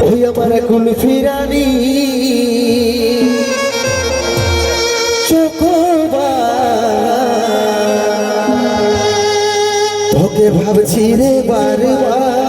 ওই আমার কুলফি রানী তোকে ভাবছি রে বারবার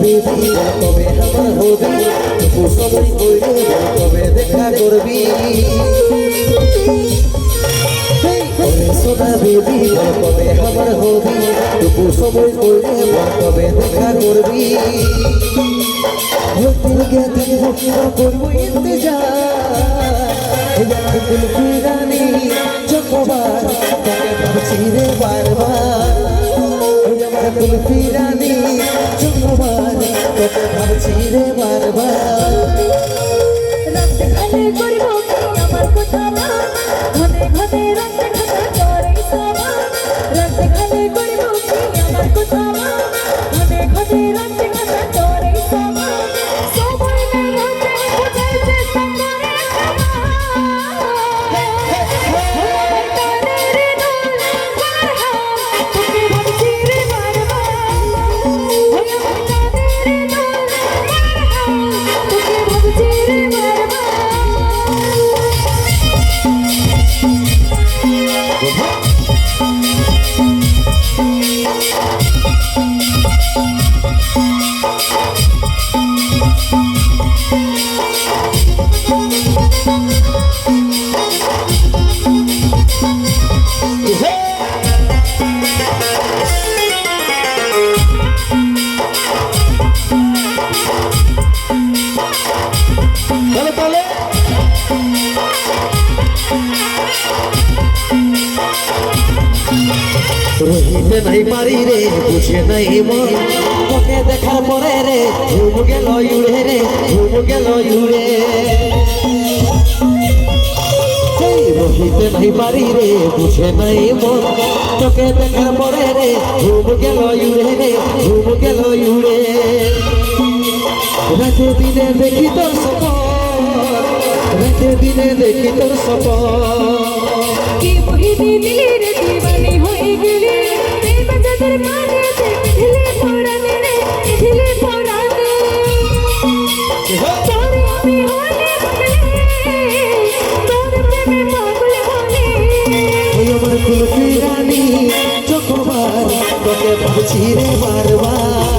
বেবি তবে আমার হবি তবু সবাই কইরে তবে দেখা করবি সোনা বেবি তবে আমার হবি তবু সবাই কইরে তবে দেখা করবি দিল কে দিল করবো ইন্তজার কুলফি রানী চকবার তাকে ভাবছি রে বারবার আমার কুলফি রানী চকবার তোকে ভাবছি রে বারবার রাতে খালে করবো আমার কথা না ঘনে ঘনে রাতে খালে করে সবা রাতে খালে করবো আমার কথা না ঘনে ঘনে রাতে খালে করে সবা সবাই না রাতে বুঝাইতে সঙ্গে রহিতে নাই পারি রে বুঝে নাই মন তোকে দেখার পরে রে ঘুম গেল উড়ে রে ঘুম গেল উড়ে রহিতে নাই পারি রে বুঝে নাই মন তোকে দেখার পরে রে ঘুম গেল উড়ে রে ঘুম গেল উড়ে রাতে দিনে দেখি তোর সপন রাতে দিনে দেখি তোর সপন কি মোহিনী দিলের দিওয়ানি হয়ে গেলি প্রেম যাদের মাঝে ঢিলে পড়ানে রে ঢিলে পড়ানে তোর আমি হলে বলে তোর প্রেমে পাগল বলে ওই আমার কুলফি রানী চকবার তোকে ভাবছি রে বারবার